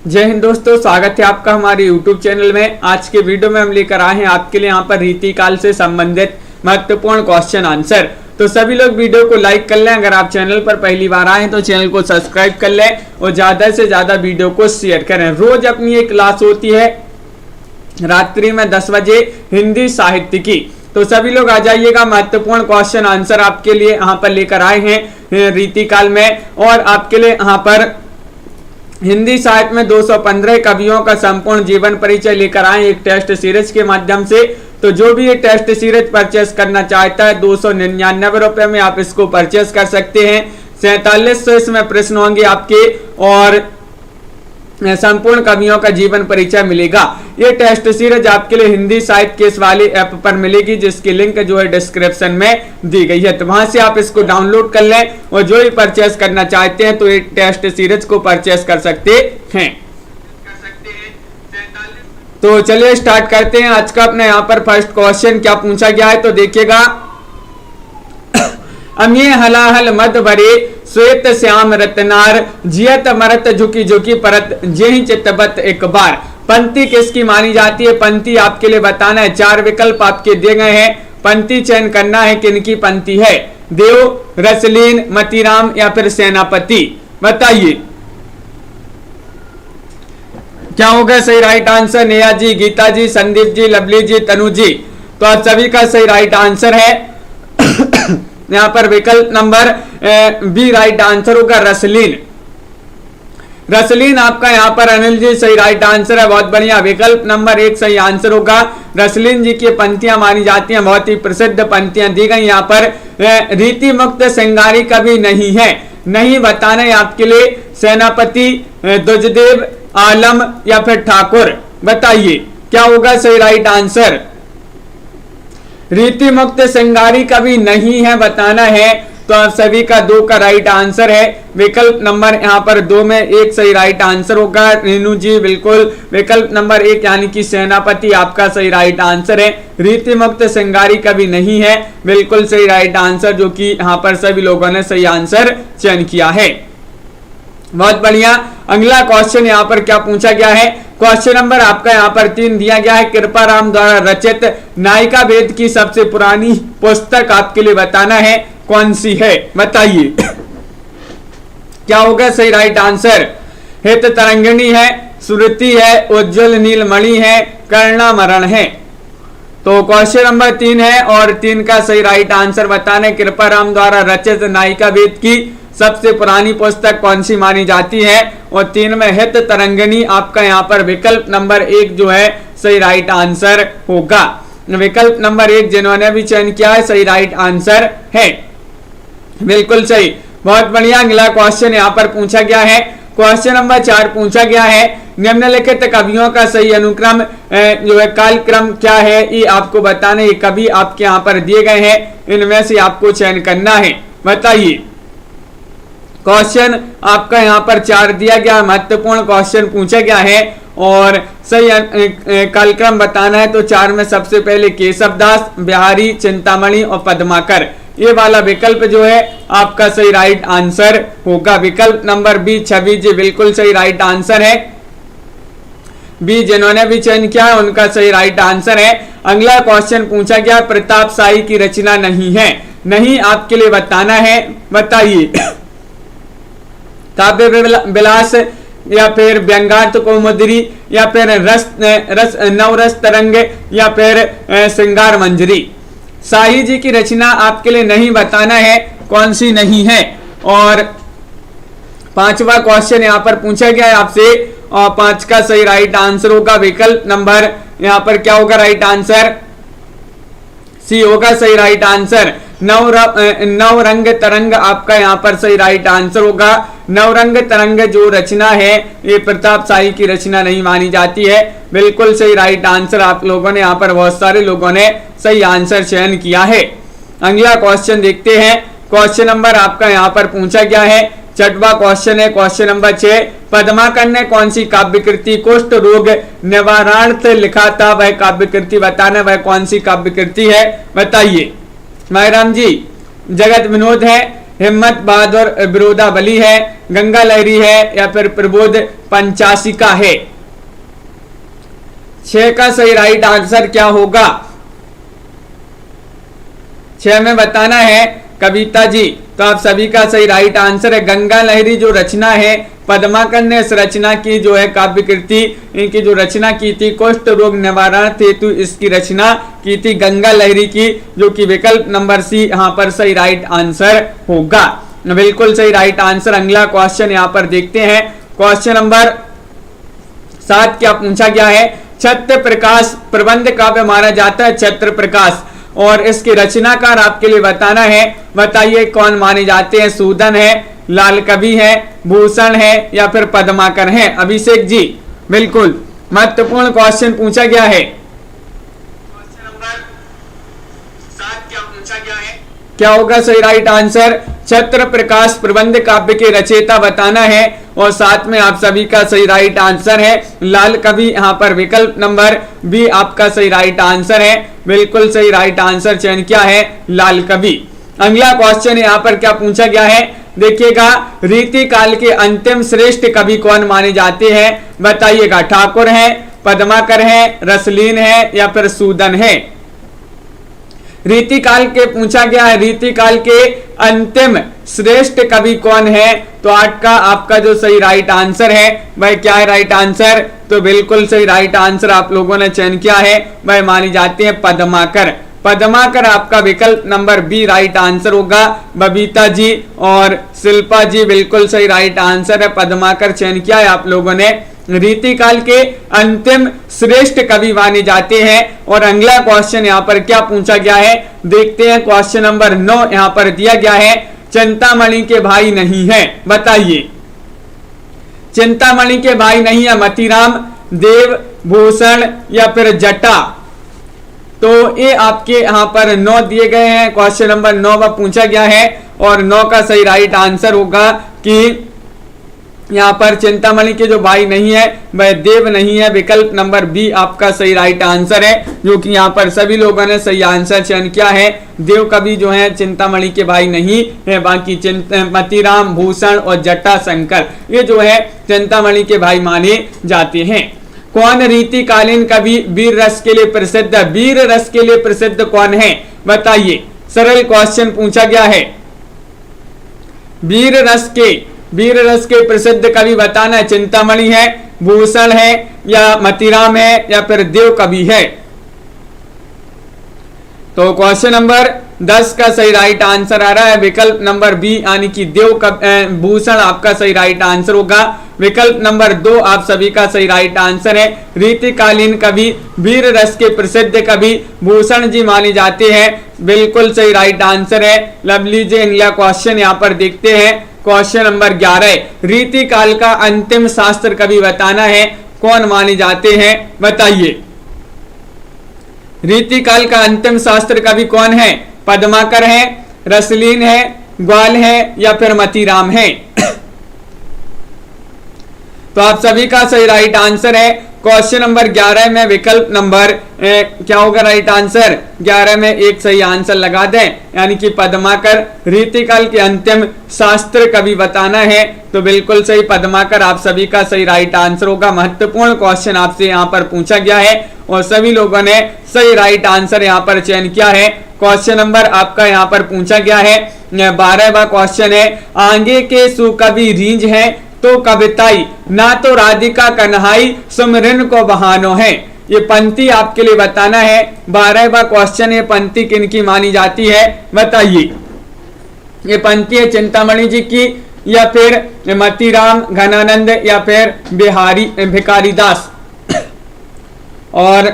जय हिंद दोस्तों, स्वागत है आपका हमारे YouTube चैनल में। आज के वीडियो में हम लेकर आए हैं आपके लिए यहाँ पर रीतिकाल से संबंधित महत्वपूर्ण क्वेश्चन आंसर। तो सभी लोग वीडियो को लाइक कर लें। अगर आप चैनल पर पहली बार आए तो चैनल को सब्सक्राइब कर लें और ज्यादा से ज्यादा वीडियो को शेयर करें। रोज अपनी एक क्लास होती है रात्रि में 10 बजे हिंदी साहित्य की, तो सभी लोग आ जाइएगा। महत्वपूर्ण क्वेश्चन आंसर आपके लिए यहाँ पर लेकर आए हैं रीतिकाल में, और आपके लिए यहाँ पर हिंदी साहित्य में 215 कवियों का संपूर्ण जीवन परिचय लेकर आए एक टेस्ट सीरीज के माध्यम से। तो जो भी ये टेस्ट सीरीज परचेस करना चाहता है 299 रुपए में आप इसको परचेस कर सकते हैं। 4700 इसमें प्रश्न होंगे आपके और संपूर्ण कवियों का जीवन परिचय मिलेगा। ये टेस्ट सीरीज आपके लिए हिंदी साहित्य के इस वाले ऐप पर मिलेगी, जिसकी लिंक जो है डिस्क्रिप्शन में दी गई है। तो वहां से आप इसको डाउनलोड कर लें और जो भी परचेस करना चाहते हैं तो ये टेस्ट सीरीज को परचेस कर सकते हैं। तो चलिए स्टार्ट करते हैं। आज का अपने यहाँ पर फर्स्ट क्वेश्चन क्या पूछा गया है, तो देखिएगा। अम्ये हलाहल मद भरे श्वेत श्याम रत्नार जियत मरत झुकी झुकी परत जेहि चितबत एक बार। पंक्ति किसकी मानी जाती है? पंक्ति आपके लिए बताना है। 4 विकल्प आपके दिए गए हैं, पंक्ति चयन करना है। किनकी पंक्ति है? देव, रसलीन, मतीराम या फिर सेनापति? बताइए क्या होगा सही राइट आंसर? नेहा जी, गीता जी, संदीप जी, लवली जी, तनु जी। तो आप सभी का सही राइट आंसर है यहाँ पर विकल्प नंबर बी राइट आंसर होगा, रसलीन। रसलीन आपका यहाँ पर अनिल जी सही राइट आंसर है, बहुत बढ़िया। विकल्प नंबर 1 सही आंसर होगा। रसलीन जी की पंक्तियां मानी जाती हैं, बहुत ही प्रसिद्ध पंक्तियां दी गई। यहाँ पर रीति मुक्त श्रृंगारी कवि नहीं है, नहीं बताना है आपके लिए। सेनापति, दुजदेव, आलम या फिर ठाकुर? बताइए क्या होगा सही राइट आंसर? रीति मुक्त श्रृंगारी कवि नहीं है, बताना है। तो आप सभी का 2 का राइट आंसर है। विकल्प नंबर यहाँ पर 2 में 1 सही राइट आंसर होगा। रेनू जी बिल्कुल, विकल्प नंबर 1 यानी कि सेनापति आपका सही राइट आंसर है। रीति मुक्त श्रृंगारी कवि नहीं है, बिल्कुल सही राइट आंसर, जो कि यहाँ पर सभी लोगों ने सही आंसर चयन किया है। बहुत बढ़िया। अगला क्वेश्चन यहाँ पर क्या पूछा गया है? क्वेश्चन नंबर आपका यहाँ पर 3 दिया गया है। कृपाराम द्वारा रचित नायिका वेद की सबसे पुरानी पुस्तक आपके लिए बताना है कौन सी है? बताइए क्या होगा सही राइट आंसर? हित तरंगिणी है, सुरति है, उज्जवल नीलमणि है, कर्णामरण है? तो क्वेश्चन नंबर 3 है और 3 का सही राइट आंसर बताने। कृपाराम द्वारा रचित नायिका वेद की सबसे पुरानी पुस्तक कौन सी मानी जाती है? और 3 में हित तरंगिणी आपका यहाँ पर विकल्प नंबर 1 जो है सही राइट आंसर होगा। विकल्प नंबर 1 जिन्होंने भी चयन किया है सही राइट आंसर है, बिल्कुल सही, बहुत बढ़िया। अगला क्वेश्चन यहाँ पर पूछा गया है। क्वेश्चन नंबर 4 पूछा गया है। निम्नलिखित कवियों का सही अनुक्रम जो है कालक्रम क्या है? ये आपको बताना। ये कवि आपके यहाँ पर दिए गए हैं, इनमें से आपको चयन करना है। बताइए क्वेश्चन आपका यहाँ पर 4 दिया गया, महत्वपूर्ण क्वेश्चन पूछा गया है और सही कालक्रम बताना है। तो 4 में सबसे पहले केशवदास, बिहारी, चिंतामणि और पद्माकर, ये वाला विकल्प जो है आपका सही राइट आंसर होगा। विकल्प नंबर बी छवि जी बिल्कुल सही राइट आंसर है। बी जिन्होंने भी चयन किया है उनका सही राइट आंसर है। अगला क्वेश्चन पूछा गया, प्रताप शाही की रचना नहीं है, नहीं आपके लिए बताना है। बताइए काव्य विलास या फिर व्यंगार्थ कौमुदी या फिर नवरस तरंग या फिर श्रृंगार मंजरी? शाही जी की रचना आपके लिए नहीं बताना है, कौन सी नहीं है। और 5वां क्वेश्चन यहाँ पर पूछा गया है आपसे और 5 का सही राइट आंसर होगा। विकल्प नंबर यहाँ पर क्या होगा राइट आंसर? सी होगा सही राइट आंसर। नवरंग तरंग आपका यहाँ पर सही राइट आंसर होगा। नवरंग तरंग जो रचना है ये प्रताप शाही की रचना नहीं मानी जाती है, बिल्कुल सही राइट आंसर। आप लोगों ने यहाँ पर बहुत सारे लोगों ने सही आंसर चयन किया है। अगला क्वेश्चन देखते हैं। क्वेश्चन नंबर आपका यहाँ पर पूछा गया है। 6वां क्वेश्चन है क्वेश्चन नंबर 6। पद्माकर ने कौन सी काव्य कृति कुष्ठ रोग निवारणार्थ लिखा था? वह काव्य कृति बताना, वह कौन सी काव्य कृति है? बताइए। मायराम जी, जगत विनोद है हिम्मत बहादुर बिरोदाबली है, गंगा लहरी है या फिर प्रबोध पंचासिका है। 6 का सही राइट आंसर क्या होगा? 6 में बताना है कविता जी। तो आप सभी का सही राइट आंसर है गंगा लहरी जो रचना है, पद्माकर ने इस रचना की जो है काव्य कृति, इनकी जो रचना की थी कुष्ठ रोग निवारण हेतु इसकी रचना की थी गंगा लहरी की, जो कि विकल्प नंबर सी यहाँ पर सही राइट आंसर होगा। बिल्कुल सही राइट आंसर। अगला क्वेश्चन यहाँ पर देखते हैं। क्वेश्चन नंबर 7 क्या पूछा गया है? छत्र प्रकाश प्रबंध काव्य माना जाता है छत्र प्रकाश, और इसके रचनाकार आपके लिए बताना है। बताइए कौन माने जाते हैं? सूदन है, लाल कवि है, भूषण है या फिर पद्माकर है? अभिषेक जी बिल्कुल महत्वपूर्ण क्वेश्चन पूछा गया है। क्वेश्चन नंबर 7 क्या पूछा गया है? क्या होगा सही राइट आंसर? छत्र प्रकाश प्रबंध काव्य के रचयिता बताना है, और साथ में आप सभी का सही राइट आंसर है लाल कवि। यहाँ पर विकल्प नंबर बी आपका सही राइट आंसर है। बिल्कुल सही राइट आंसर चयन किया है लाल कवि। अगला क्वेश्चन यहाँ पर क्या पूछा गया है? देखिएगा, रीति काल के अंतिम श्रेष्ठ कवि कौन माने जाते हैं? बताइएगा। ठाकुर है, पद्माकर है, रसलीन है या फिर सूदन है? रीति काल के पूछा गया है, रीति काल के अंतिम श्रेष्ठ कवि कौन है? तो 8 का आपका जो सही राइट आंसर है वह क्या है राइट आंसर? तो बिल्कुल सही राइट आंसर आप लोगों ने चयन किया है, वह मानी जाती है पद्माकर। पद्माकर आपका विकल्प नंबर बी राइट आंसर होगा। बबीता जी और शिल्पा जी बिल्कुल सही राइट आंसर है, पद्माकर चयन किया है आप लोगों ने। रीति काल के अंतिम श्रेष्ठ कवि माने जाते हैं। और अगला क्वेश्चन यहाँ पर क्या पूछा गया है देखते हैं। क्वेश्चन नंबर 9 यहाँ पर दिया गया है, चिंतामणि के भाई नहीं है। बताइए, चिंतामणि के भाई नहीं है मतीराम, देव, भूषण या फिर जटा? तो ये आपके यहाँ पर 9 दिए गए हैं। क्वेश्चन नंबर 9 पूछा गया है, और 9 का सही राइट आंसर होगा कि यहाँ पर चिंतामणि के जो भाई नहीं है वह देव नहीं है। विकल्प नंबर बी आपका सही राइट आंसर है, जो कि यहाँ पर सभी लोगों ने सही आंसर चयन किया है। देव कवि जो है चिंतामणि के भाई नहीं है, बाकी मतीराम, भूषण और जटा शंकर ये जो है चिंतामणि के भाई माने जाते हैं। कौन रीतिकालीन कवि वीर रस के लिए प्रसिद्ध है? वीर रस के लिए प्रसिद्ध कौन है? बताइए। सरल क्वेश्चन पूछा गया है। वीर रस के प्रसिद्ध कवि बताना है। चिंतामणि है, भूषण है या मतीराम है या फिर देव कवि है? तो क्वेश्चन नंबर 10 का सही राइट आंसर आ रहा है विकल्प नंबर बी, यानी कि भूषण आपका सही राइट आंसर होगा। विकल्प नंबर 2 आप सभी का सही राइट आंसर है। रीतिकालीन कवि वीर रस के प्रसिद्ध कवि भूषण जी माने जाते हैं। बिल्कुल सही राइट आंसर है। लवली जी अगला क्वेश्चन यहाँ पर देखते हैं। क्वेश्चन नंबर 11, रीति काल का अंतिम शास्त्र कवि बताना है, कौन माने जाते हैं? बताइए। रीति काल का अंतिम शास्त्र कवि कौन है? पद्माकर है, रसलीन है, ग्वाल है या फिर मतीराम है? तो आप सभी का सही राइट आंसर है। क्वेश्चन नंबर 11 में विकल्प नंबर क्या होगा राइट आंसर? 11 में एक सही आंसर लगा दें, यानी कि पद्माकर रीतिकाल के अंतिम शास्त्र कवि बताना है। तो बिल्कुल सही पद्माकर आप सभी का सही राइट आंसर होगा। महत्वपूर्ण क्वेश्चन आपसे यहाँ पर पूछा गया है और सभी लोगों ने सही राइट आंसर यहाँ पर चयन किया है। क्वेश्चन नंबर आपका यहाँ पर पूछा गया है 12वां क्वेश्चन है, आगे के सुकवि रींझ है तो कविताई, ना तो राधिका कन्हाई सुमरिन को बहानो है। ये पंक्ति आपके लिए बताना है। 12वां क्वेश्चन, ये पंक्ति किनकी मानी जाती है? बताइए। ये पंक्ति है चिंतामणि जी की या फिर मतीराम, घनानंद या फिर भिखारी दास? और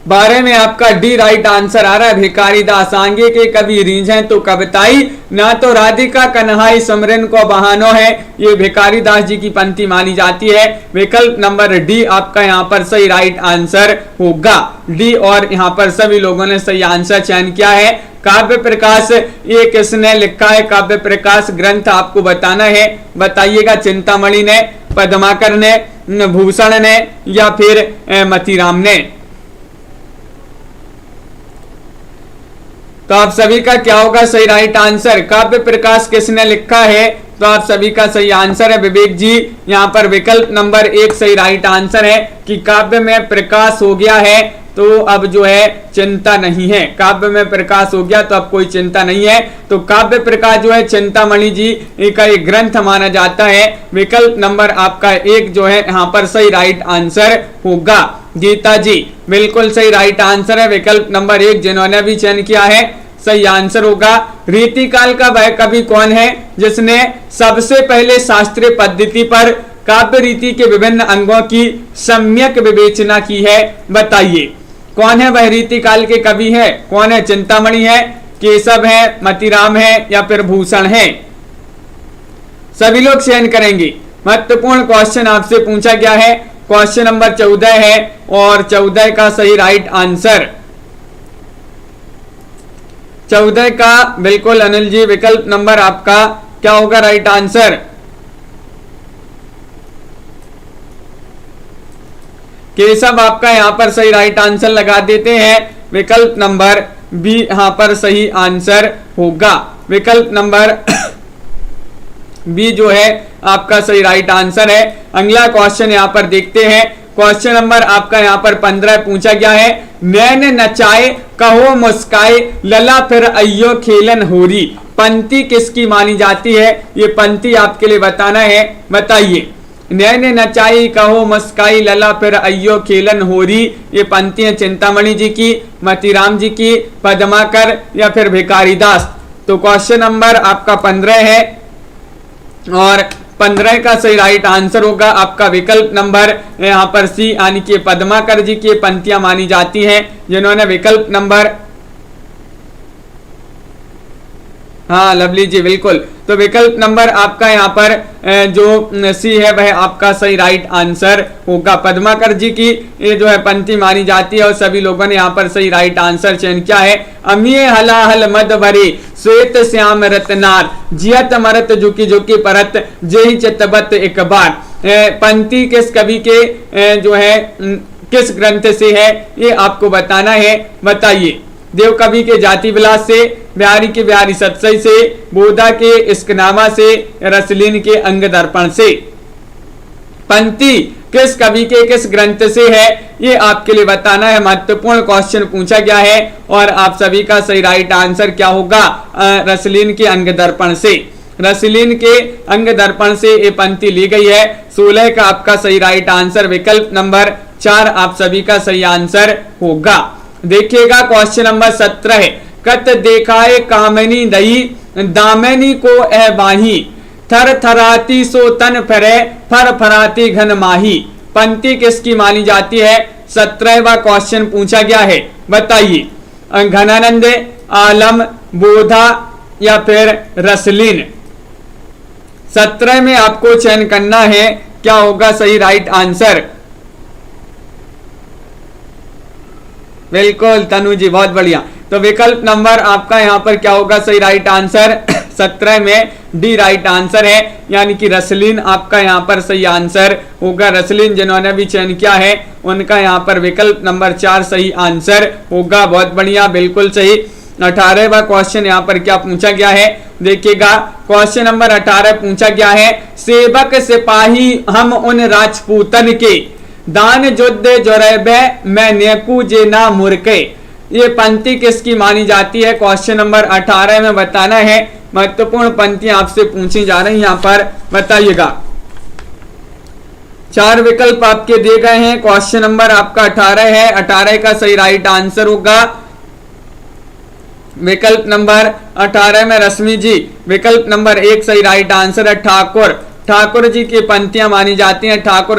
12 में आपका डी राइट आंसर आ रहा है, भिखारी दास। आगे के कवि रींझ हैं तो कविताई, ना तो राधिका कन्हाई समरन को बहानो है। ये भिखारी दास जी की पंक्ति मानी जाती है। विकल्प नंबर डी आपका यहाँ पर सही राइट आंसर होगा। डी और यहाँ पर सभी लोगों ने सही आंसर चयन किया है। काव्य प्रकाश ये किसने लिखा है? काव्य प्रकाश ग्रंथ आपको बताना है। बताइएगा। चिंतामणि ने, पद्माकर ने, भूषण ने या फिर मतीराम ने? तो आप सभी का क्या होगा सही राइट आंसर? काव्य प्रकाश किसने लिखा है? तो आप सभी का सही आंसर है विवेक जी। यहाँ पर विकल्प नंबर 1 सही राइट आंसर है कि काव्य में प्रकाश हो गया है तो अब जो है चिंता नहीं है। काव्य में प्रकाश हो गया तो अब कोई चिंता नहीं है। तो काव्य प्रकाश जो है चिंतामणि जी का एक ग्रंथ माना जाता है। विकल्प नंबर आपका 1 जो है यहाँ पर सही राइट आंसर होगा। गीता जी बिल्कुल सही राइट आंसर है। विकल्प नंबर 1 जिन्होंने भी चयन किया है सही आंसर होगा। रीतिकाल का वह कवि कौन है जिसने सबसे पहले शास्त्रीय पद्धति पर काव्य रीति के विभिन्न अंगों की सम्यक विवेचना की है? बताइए कौन है वह रीतिकाल के कवि है? कौन है? चिंतामणि है, केशव है, मतीराम है या फिर भूषण है? सभी लोग चयन करेंगे। महत्वपूर्ण क्वेश्चन आपसे पूछा गया है। क्वेश्चन नंबर 14 है और 14 का सही राइट आंसर 14 का बिल्कुल अनिल जी विकल्प नंबर आपका क्या होगा राइट आंसर? केशव आपका यहां पर सही राइट आंसर लगा देते हैं। विकल्प नंबर बी यहां पर सही आंसर होगा। विकल्प नंबर बी जो है आपका सही राइट आंसर है। अगला क्वेश्चन यहां पर देखते हैं। क्वेश्चन नंबर आपका यहां पर 15 पूछा गया है। नैन नचाए कहो मुस्काए लला फिर अयो खेलन होरी, पंक्ति किसकी मानी जाती है? ये पंक्ति आपके लिए बताना है। बताइए। नैन नचाई कहो मुस्काई लला फिर अयो खेलन होरी, ये पंक्तियां चिंतामणि जी की, मतीराम जी की, पद्माकर या फिर भिखारी दास? तो क्वेश्चन नंबर आपका 15 है और 15 का सही राइट आंसर होगा आपका विकल्प नंबर यहाँ पर सी, यानी कि पद्माकर जी की पंक्तियां मानी जाती हैं जिन्होंने विकल्प नंबर, हाँ लवली जी बिल्कुल। तो विकल्प नंबर आपका यहाँ पर जो सी है वह आपका सही राइट आंसर होगा। पद्माकर जी की ये जो है पंक्ति मानी जाती है और सभी लोगों ने यहाँ पर सही राइट आंसर चयन किया है। अमीय हलाहल मद भरे श्वेत श्याम रत्नार, जियत मरत झुकी झुकी परत जेहि चितबत एक बार। पंक्ति किस कवि के जो है किस ग्रंथ से है ये आपको बताना है। बताइए। देव कवि के जाति विलास से, बिहारी के बिहारी सतसई से, बोधा के इश्कनामा से, रसलीन के अंग दर्पण से। पंक्ति किस कवि के किस ग्रंथ से है ये आपके लिए बताना है। महत्वपूर्ण क्वेश्चन पूछा गया है और आप सभी का सही राइट आंसर क्या होगा? रसलीन के अंग दर्पण से। रसलीन के अंग दर्पण से ये पंक्ति ली गई है। 16 का आपका सही राइट आंसर विकल्प नंबर 4 आप सभी का सही आंसर होगा। देखिएगा क्वेश्चन नंबर 17 है। कत देखाए कामनी दई दामनी को ए बाही, थर थराती सो तन फरे फर फराती घन माही, पंक्ति किसकी मानी जाती है? 17वां क्वेश्चन पूछा गया है। बताइए। घनानंद, आलम, बोधा या फिर रसलीन? 17 में आपको चयन करना है। क्या होगा सही राइट आंसर? बिल्कुल तनु जी बहुत बढ़िया। तो विकल्प नंबर आपका यहाँ पर क्या होगा सही राइट आंसर? 17 में डी राइट आंसर है, यानी कि रसलीन आपका यहाँ पर सही आंसर होगा। रसलीन जिन्होंने भी चयन किया है उनका यहाँ पर विकल्प नंबर 4 सही आंसर होगा। बहुत बढ़िया बिल्कुल सही। 18वां क्वेश्चन यहाँ पर क्या पूछा गया है? देखिएगा। क्वेश्चन नंबर 18 पूछा गया है। सेवक सिपाही हम उन राजपूतन के, दान युद्ध जोरेबे मैं नेकू जे ना मुरके, ये पंक्ति किसकी मानी जाती है? क्वेश्चन नंबर 18 में बताना है। महत्वपूर्ण पंक्तियां आपसे पूछी जा रही हैं यहाँ पर। बताइएगा। 4 विकल्प आपके दिए गए हैं। क्वेश्चन नंबर आपका 18 है। 18 का सही राइट आंसर होगा विकल्प नंबर 18 में रश्मि जी। विकल्प नंबर 1 सही राइट आंसर है ठाकुर। ठाकुर जी की पंक्तियां मानी जाती हैं। ठाकुर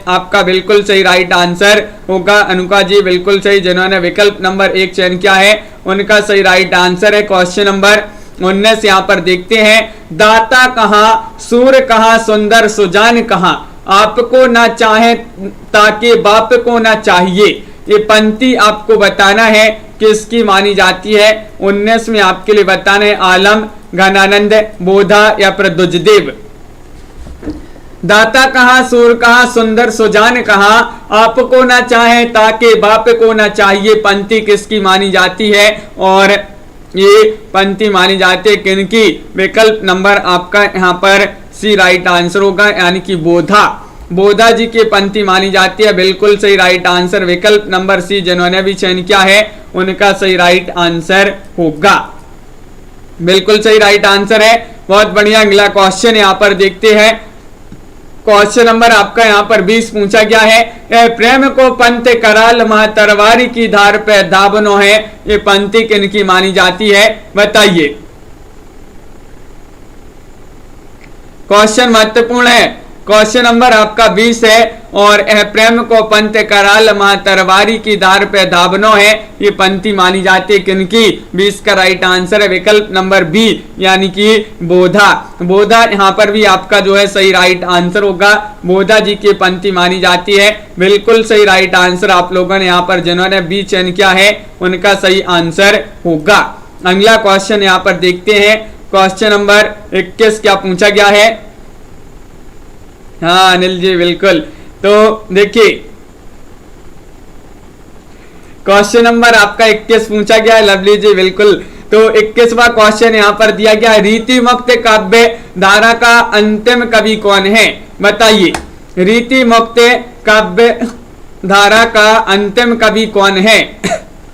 आपका बिल्कुल सही राइट आंसर होगा। अनुका जी बिल्कुल सही, जिन्होंने विकल्प नंबर 1 चयन किया है उनका सही राइट आंसर है। क्वेश्चन नंबर 19 यहाँ पर देखते हैं। दाता कहाँ, सूर कहाँ, सुंदर सुजान कहाँ, आपको ना चाहे ताकि बाप को ना चाहिए, ये पंक्ति आपको बताना है किसकी मानी जाती है। 19 में आपके लिए बताना है आलम, घनानंद, बोधा या प्रदुजदेव। दाता कहाँ, सूर कहाँ, सुंदर सुजान कहाँ, आपको ना चाहे ताकि बाप को ना चाहिए, पंक्ति किसकी मानी जाती है? और ये पंक्ति मानी जाती है किनकी? विकल्प नंबर आपका यहाँ पर सी राइट आंसर होगा, यानी कि बोधा, बोधा जी की पंक्ति मानी जाती है। बिल्कुल सही राइट आंसर विकल्प नंबर सी, जिन्होंने भी चयन किया है उनका सही राइट आंसर होगा। बिल्कुल सही राइट आंसर है, बहुत बढ़िया। अगला क्वेश्चन यहाँ पर देखते हैं। क्वेश्चन नंबर आपका यहाँ पर 20 पूछा गया है। ए प्रेम को पंत कराल मह तरवारी की धार पे दाबनो है, ये पंक्ति किनकी मानी जाती है? बताइए। क्वेश्चन महत्वपूर्ण है। क्वेश्चन नंबर आपका 20 है और यह प्रेम को पंत कराल मह तरवारी की धार पे दाबनो है, ये पंक्ति मानी जाती है किनकी? 20 का राइट आंसर है विकल्प नंबर बी, यानी कि बोधा, बोधा यहाँ पर भी आपका जो है सही राइट आंसर होगा। बोधा जी की पंक्ति मानी जाती है। बिल्कुल सही राइट आंसर आप लोगों ने यहाँ पर जिन्होंने बी चयन किया है उनका सही आंसर होगा। अगला क्वेश्चन यहाँ पर देखते हैं। क्वेश्चन नंबर 21 क्या पूछा गया है? हाँ अनिल जी बिल्कुल, तो देखिए क्वेश्चन नंबर आपका 21 पूछा गया है। लवली जी बिल्कुल, तो 21वां क्वेश्चन यहाँ पर दिया गया है। रीति मुक्त काव्य धारा का अंतिम कवि कौन है? बताइए। रीति मुक्त काव्य धारा का अंतिम कवि कौन है?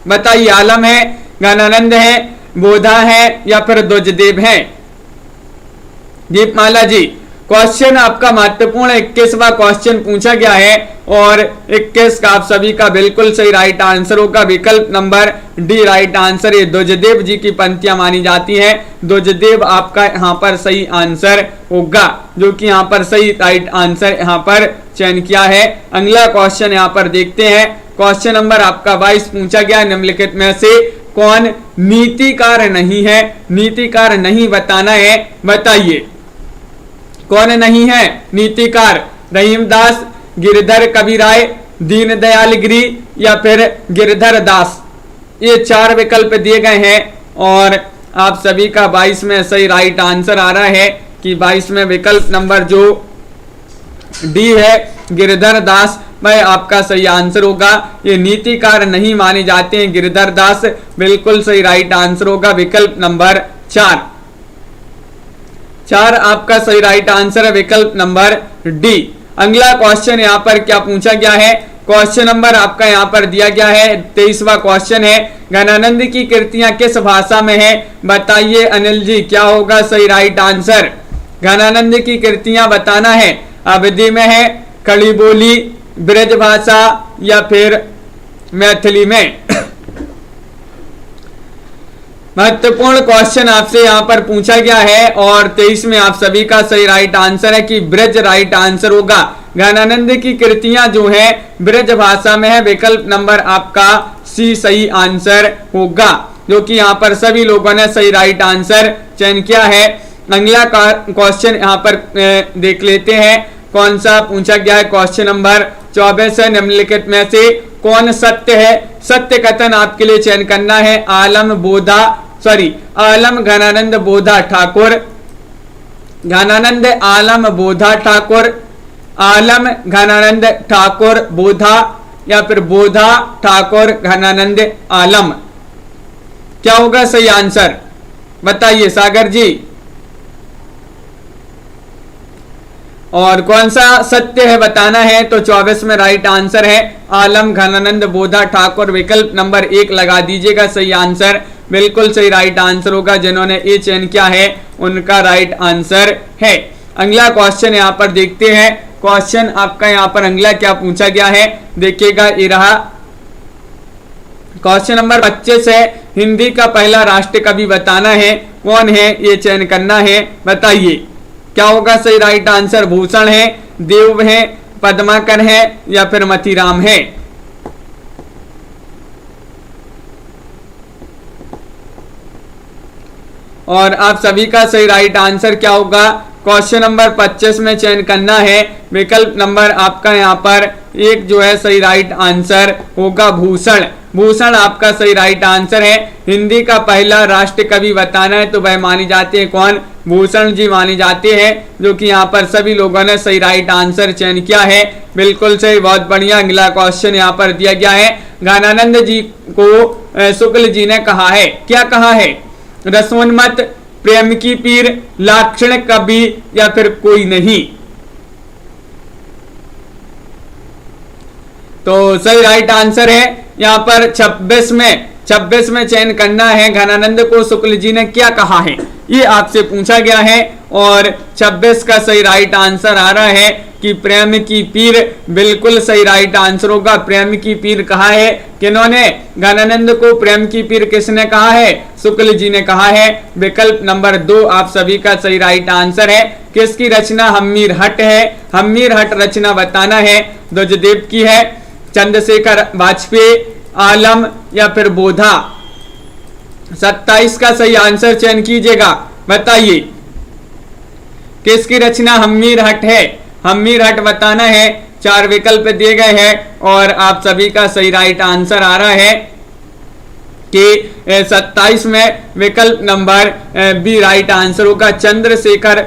बताइए। आलम है, ज्ञानानंद है, बोधा है या फिर द्विजदेव है? दीपमाला जी, क्वेश्चन आपका महत्वपूर्ण 21वां क्वेश्चन पूछा गया है और 21 का आप सभी का बिल्कुल सही राइट आंसर होगा विकल्प नंबर डी राइट आंसर। ये द्विजदेव जी की पंक्तियां मानी जाती हैं। द्विजदेव आपका यहाँ पर सही आंसर होगा, जो कि यहाँ पर सही राइट आंसर यहाँ पर चयन किया है। अगला क्वेश्चन यहाँ पर देखते हैं। क्वेश्चन नंबर आपका 22 पूछा गया। निम्नलिखित में से कौन नीतिकार नहीं है? नीतिकार नहीं बताना है, बताइए। कौन नहीं है नीतिकार? रहीमदास, गिरधर कविराय, दीनदयाल गिरी या फिर गिरधर दास? ये 4 विकल्प दिए गए हैं और आप सभी का 22 में सही राइट आंसर आ रहा है कि 22 में विकल्प नंबर जो डी है गिरधर दास, वह आपका सही आंसर होगा। ये नीतिकार नहीं माने जाते हैं गिरधर दास, बिल्कुल सही राइट आंसर होगा विकल्प नंबर 4 आपका सही राइट आंसर है विकल्प नंबर डी। अगला क्वेश्चन यहाँ पर क्या पूछा गया है? क्वेश्चन नंबर आपका यहाँ पर दिया गया है 23वां क्वेश्चन है। ज्ञानानंद की कृतियां किस भाषा में है? बताइए अनिल जी, क्या होगा सही राइट आंसर? ज्ञानानंद की कृतियां बताना है। अवधि में है, खड़ी बोली, ब्रज भाषा या फिर मैथिली में? महत्वपूर्ण क्वेश्चन आपसे यहाँ पर पूछा गया है और 23 में आप सभी का सही राइट आंसर है कि ब्रज राइट आंसर होगा। ज्ञानानंद की कृतियां जो है ब्रज भाषा में है, विकल्प नंबर आपका सी सही आंसर होगा, जो कि यहाँ पर सभी लोगों ने सही राइट आंसर चयन किया है। अगला क्वेश्चन यहाँ पर देख लेते हैं कौन सा पूछा गया है। क्वेश्चन नंबर 24 है। निम्नलिखित में से कौन सत्य है? सत्य कथन आपके लिए चयन करना है। आलम ज्ञानानंद बोधा ठाकुर, ज्ञानानंद आलम बोधा ठाकुर, आलम ज्ञानानंद ठाकुर बोधा या फिर बोधा ठाकुर ज्ञानानंद आलम? क्या होगा सही आंसर? बताइए सागर जी। और कौन सा सत्य है बताना है, तो 24 में राइट आंसर है आलम ज्ञानानंद बोधा ठाकुर, विकल्प नंबर 1 लगा दीजिएगा सही आंसर, बिल्कुल सही राइट आंसर होगा। जिन्होंने ए चयन किया है उनका राइट आंसर है। अगला क्वेश्चन यहाँ पर देखते हैं। क्वेश्चन आपका यहाँ पर अगला क्या पूछा गया है, देखिएगा ये रहा। क्वेश्चन नंबर 25 है। हिंदी का पहला राष्ट्र कवि बताना है, कौन है ये चयन करना है, बताइए। क्या होगा सही राइट आंसर? भूषण है, देव है, पद्माकर है या फिर मतीराम है? और आप सभी का सही राइट आंसर क्या होगा? क्वेश्चन नंबर 25 में चयन करना है, विकल्प नंबर आपका यहाँ पर 1 जो है सही राइट आंसर होगा भूषण। भूषण आपका सही राइट आंसर है। हिंदी का पहला राष्ट्र कवि बताना है तो वह मानी जाते हैं कौन? भूषण जी माने जाते हैं, जो कि यहाँ पर सभी लोगों ने सही राइट आंसर चयन किया है, बिल्कुल सही, बहुत बढ़िया। अगला क्वेश्चन यहाँ पर दिया गया है। ज्ञानानंद जी को शुक्ल जी ने कहा है, क्या कहा है? रसोन्मत, प्रेम की पीर, लाक्षणिक कवि या फिर कोई नहीं। तो सही राइट आंसर है यहाँ पर 26 में चयन करना है। घनानंद को शुक्ल जी ने क्या कहा है, ये आपसे पूछा गया है और 26 का सही राइट आंसर आ रहा है कि प्रेम की पीर बिल्कुल सही राइट आंसर होगा। प्रेम की पीर कहा है किन्होंने, घनानंद को प्रेम की पीर किसने कहा है, शुक्ल जी ने कहा है। विकल्प नंबर 2 आप सभी का सही राइट आंसर है। किसकी रचना हम्मीर हट है, हम्मीर हट रचना बताना है। ध्वजदेव की है, चंद्रशेखर वाजपेयी, आलम या फिर बोधा। 27 का सही आंसर चयन कीजिएगा, बताइए किसकी रचना हम्मीर हट है। हम्मीर हट बताना है। 4 विकल्प दिए गए हैं और आप सभी का सही राइट आंसर आ रहा है कि 27 में विकल्प नंबर बी राइट आंसर होगा। चंद्रशेखर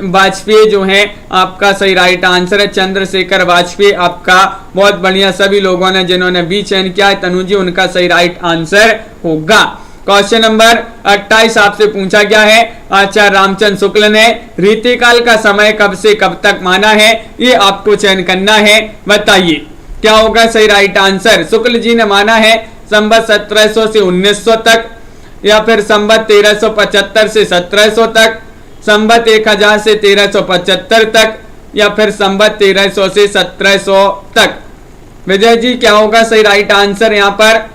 वाजपेयी जो है आपका सही राइट आंसर है। चंद्रशेखर वाजपेयी आपका, बहुत बढ़िया। सभी लोगों ने जिन्होंने बी चयन किया है तनु जी, उनका सही राइट आंसर होगा। क्वेश्चन नंबर 28 आपसे पूछा गया है, आचार्य रामचंद्र शुक्ल ने रीतिकाल का समय कब से कब तक माना है, ये आपको चयन करना है। बताइए क्या होगा सही राइट आंसर। शुक्ल जी ने माना है संवत 1700 से 1900 तक, या फिर संवत 1375 से 1700 तक, संवत 1000 से 1375 तक, या फिर संवत 1300 से 1700 तक। विजय जी क्या होगा सही राइट आंसर यहाँ पर।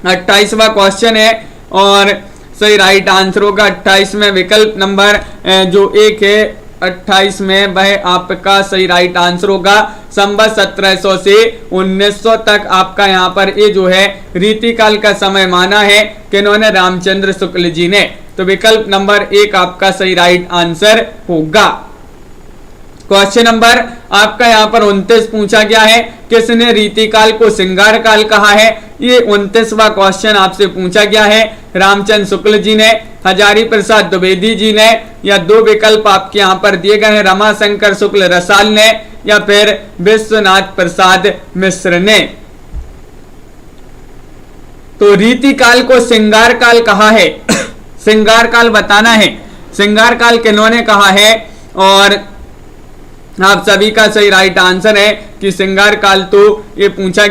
28वां क्वेश्चन है और सही राइट आंसर होगा 28 में विकल्प नंबर जो 1 है 28 में वह आपका सही राइट आंसर होगा। संवत 1700 से 1900 तक आपका यहाँ पर ये जो है रीतिकाल का समय माना है किन्होंने, रामचंद्र शुक्ल जी ने। तो विकल्प नंबर 1 आपका सही राइट आंसर होगा। क्वेश्चन नंबर आपका यहाँ पर 29 पूछा गया है, किसने रीतिकाल को श्रृंगार काल कहा है। ये 29वां क्वेश्चन आपसे पूछा गया है। रामचंद्र शुक्ल जी ने, हजारी प्रसाद द्विवेदी जी ने, या 2 विकल्प आपके यहाँ पर दिए गए हैं, रमाशंकर शुक्ल रसाल ने या फिर विश्वनाथ प्रसाद मिश्र ने। तो रीतिकाल को श्रृंगार काल कहा है। श्रृंगार काल बताना है, श्रृंगार काल किन्होंने कहा है। और आप सभी का सही राइट आंसर है कि श्रृंगार काल तो ये पूछा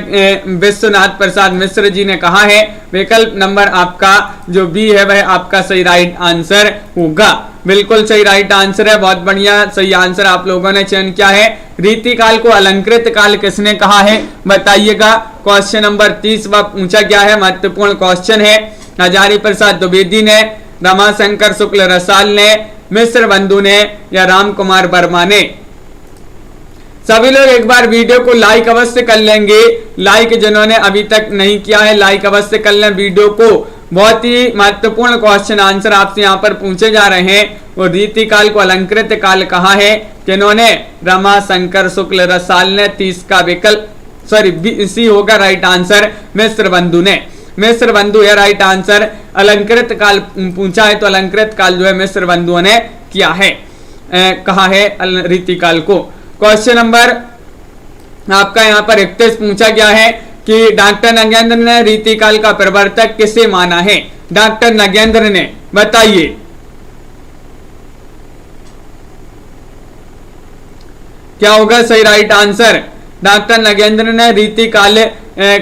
विश्वनाथ प्रसाद मिश्र जी ने कहा है। विकल्प नंबर आपका जो बी है वह आपका सही राइट आंसर होगा। बिल्कुल सही राइट आंसर है, बहुत बढ़िया सही आंसर आप लोगों ने चयन किया है। रीतिकाल को अलंकृत काल किसने कहा है, बताइएगा। क्वेश्चन नंबर 30वां पूछा गया है, महत्वपूर्ण क्वेश्चन है। हजारी प्रसाद द्विवेदी ने, रमाशंकर शुक्ल रसाल ने, मिश्र बंधु ने या राम कुमार वर्मा ने। सभी लोग एक बार वीडियो को लाइक अवश्य कर लेंगे। लाइक जिन्होंने अभी तक नहीं किया है लाइक अवश्य कर लें वीडियो को। बहुत ही महत्वपूर्ण क्वेश्चन आंसर आपसे यहाँ पर पूछे जा रहे हैं। वो रीतिकाल को अलंकृत काल कहा है किन्होंने, रमाशंकर शुक्ल रसाल ने। 30 का विकल्प सी होगा राइट आंसर, मिश्र बंधु ने। मिश्र बंधु है राइट आंसर। अलंकृत काल पूछा है तो अलंकृत काल जो है मिश्र बंधुओं ने किया है, कहा है रीतिकाल को। क्वेश्चन नंबर आपका यहाँ पर 31 पूछा गया है कि डॉक्टर नगेंद्र ने रीतिकाल का प्रवर्तक किसे माना है। डॉक्टर नगेंद्र ने, बताइए क्या होगा सही राइट आंसर। डॉक्टर नगेंद्र ने रीतिकाल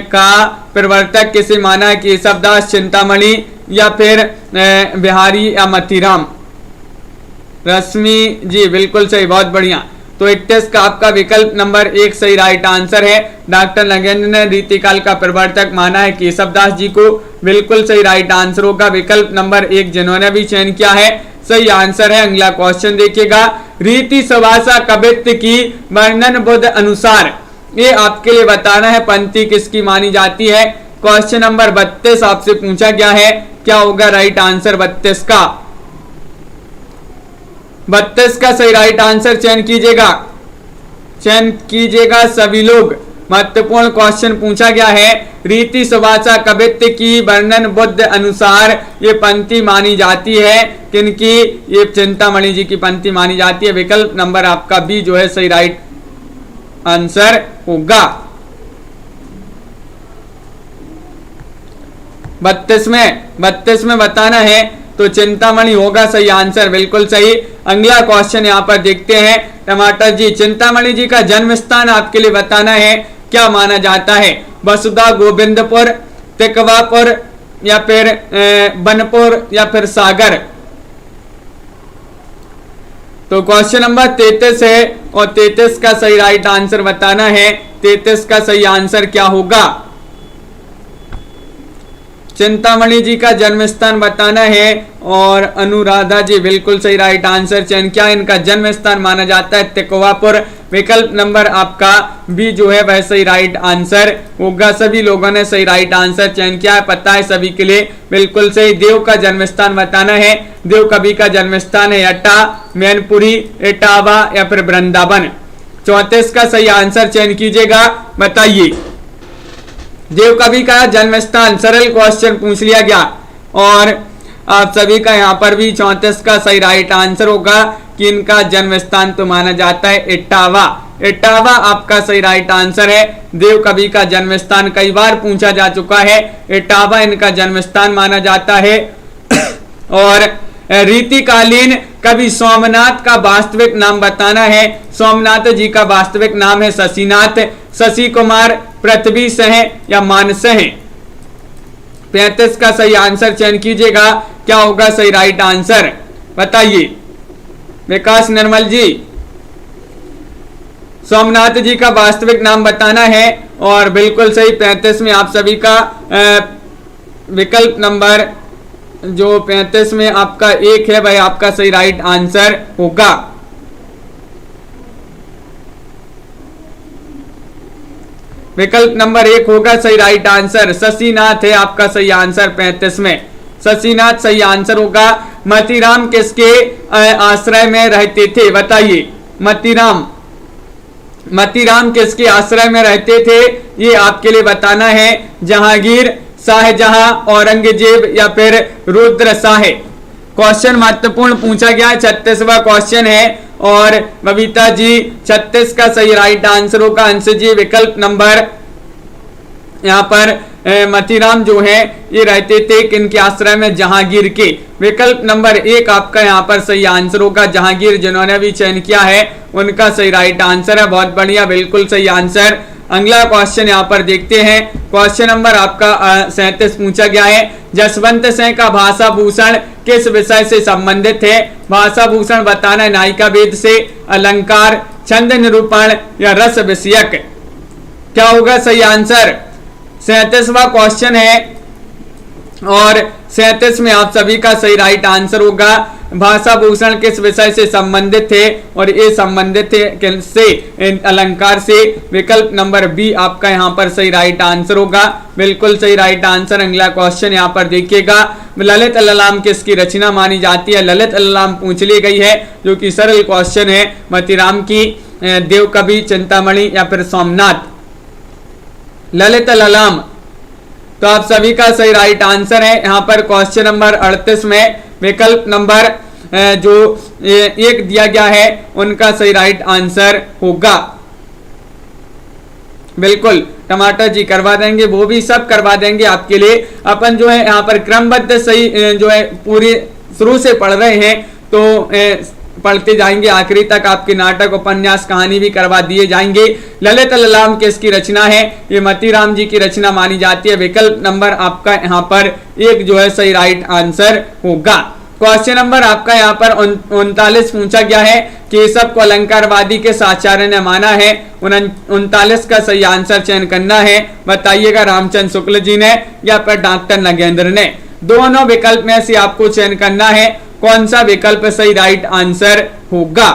का प्रवर्तक किसे माना है, केशवदास, चिंतामणि या फिर बिहारी या मतीराम। रश्मि जी बिल्कुल सही, बहुत बढ़िया। तो 31 का आपका विकल्प नंबर 1 सही राइट आंसर है। डॉक्टर नगेंद्र ने रीतिकाल का प्रवर्तक माना है केशवदास जी को, बिल्कुल सही राइट आंसर होगा। विकल्प नंबर 1 जिन्होंने भी चयन किया है सही आंसर है। अगला क्वेश्चन देखिएगा, रीति सुभाषा कवित्व की वर्णन बुद्ध अनुसार, ये आपके लिए बताना है पंक्ति किसकी मानी जाती है। क्वेश्चन नंबर 32 आपसे पूछा गया है, क्या होगा राइट आंसर 32 का। 32 का सही राइट आंसर चयन कीजिएगा सभी लोग। महत्वपूर्ण क्वेश्चन पूछा गया है, रीति सुभाषा कवित्व की वर्णन बुद्ध अनुसार ये पंक्ति मानी जाती है किनकी, ये चिंतामणि जी की पंक्ति मानी जाती है। विकल्प नंबर आपका बी जो है सही राइट आंसर होगा। 32 में बताना है तो चिंतामणि होगा सही आंसर, बिल्कुल सही। अगला क्वेश्चन यहाँ पर देखते हैं टमाटर जी, चिंतामणि जी का जन्म स्थान आपके लिए बताना है, क्या माना जाता है? वसुधा, गोविंदपुर, तिकवापुर या फिर बनपुर या फिर सागर? तो क्वेश्चन नंबर 33 है और 33 का सही राइट आंसर बताना है। 33 का सही आंसर क्या होगा? चिंतामणि जी का जन्म स्थान बताना है और अनुराधा जी बिल्कुल सही राइट आंसर चयन किया। इनका जन्म स्थान माना जाता है तिकोवापुर। विकल्प नंबर आपका बी जो है वह सही राइट आंसर होगा। सभी लोगों ने सही राइट आंसर चयन किया है, पता है सभी के लिए, बिल्कुल सही। देव का जन्म स्थान बताना है। देव कवि का जन्म स्थान है अट्टा, मैनपुरी, इटावा या फिर वृंदावन? 34 का सही आंसर चयन कीजिएगा, बताइए। देव कवि का जन्म स्थान, सरल क्वेश्चन पूछ लिया गया और आप सभी का यहाँ पर भी 34 का सही राइट आंसर होगा कि इनका जन्म स्थान तो माना जाता है इटावा। इटावा आपका सही राइट आंसर है। देव कवि का जन्म स्थान कई बार पूछा जा चुका है, इटावा इनका जन्म स्थान माना जाता है। और रीतिकालीन कवि सोमनाथ का वास्तविक नाम बताना है। सोमनाथ जी का वास्तविक नाम है शशिनाथ, शशि कुमार, पृथ्वी सह या मानस है? 35 का सही आंसर चयन कीजिएगा, क्या होगा सही राइट आंसर, बताइए। विकास निर्मल जी, सोमनाथ जी का वास्तविक नाम बताना है और बिल्कुल सही। 35 में आप सभी का विकल्प नंबर जो 35 में आपका 1 है वह आपका सही राइट आंसर होगा। विकल्प नंबर 1 होगा सही राइट आंसर। शशिनाथ है आपका सही आंसर 35 में, शशिनाथ सही आंसर होगा। मतीराम किसके आश्रय में रहते थे, बताइए। मतीराम किसके आश्रय में रहते थे, ये आपके लिए बताना है। जहांगीर, शाहजहां, औरंगजेब या फिर रुद्र शाह? क्वेश्चन महत्वपूर्ण पूछा गया है, 36वां क्वेश्चन है और बबीता जी 36 का सही राइट आंसर होगा। अंश जी विकल्प नंबर यहाँ पर मतीराम जो है ये रहते थे किनके आश्रय में, जहांगीर के। विकल्प नंबर 1 आपका यहाँ पर सही आंसर होगा। जहांगीर जिन्होंने भी चयन किया है उनका सही राइट आंसर है, बहुत बढ़िया, बिल्कुल सही आंसर। अगला क्वेश्चन यहाँ पर देखते हैं। क्वेश्चन नंबर आपका 37 पूछा गया है। जसवंत सिंह का भाषा भूषण किस विषय से संबंधित है? भाषा भूषण बताना है नायिका वेद से, अलंकार, छंद निरूपण या रस विषयक? क्या होगा सही आंसर? 37वां क्वेश्चन है और 37 में आप सभी का सही राइट आंसर होगा। भाषा भूषण किस विषय से संबंधित है और ये संबंधित है किससे, अलंकार से। विकल्प नंबर बी आपका यहाँ पर सही राइट आंसर होगा, बिल्कुल सही राइट आंसर। अगला क्वेश्चन यहाँ पर देखिएगा। ललित ललाम किसकी रचना मानी जाती है? ललित ललाम पूछ ली गई है जो कि सरल क्वेश्चन है। मतीराम की, देव कवि, चिंतामणि या फिर सोमनाथ? ललित ललाम तो आप सभी का सही राइट आंसर है। यहाँ पर क्वेश्चन नंबर 38 में विकल्प नंबर जो 1 दिया गया है उनका सही राइट आंसर होगा। बिल्कुल टमाटर जी करवा देंगे, वो भी सब करवा देंगे आपके लिए। अपन जो है यहाँ पर क्रमबद्ध सही जो है पूरी शुरू से पढ़ रहे हैं तो पढ़ते जाएंगे आखिरी तक। आपके नाटक, उपन्यास, कहानी भी करवा दिए जाएंगे। ललित ललाम किसकी रचना है? ये मतीराम जी की रचना मानी जाती है। विकल्प नंबर आपका यहाँ पर 1 जो है सही राइट आंसर होगा। क्वेश्चन नंबर आपका यहाँ पर 39 पूछा गया है। केशव को अलंकारवादी के आचार्य ने माना है। 39 का सही आंसर चयन करना है, बताइएगा। रामचंद्र शुक्ल जी ने या फिर डॉक्टर नगेंद्र ने? दोनों विकल्प में से आपको चयन करना है, कौन सा विकल्प सही राइट आंसर होगा,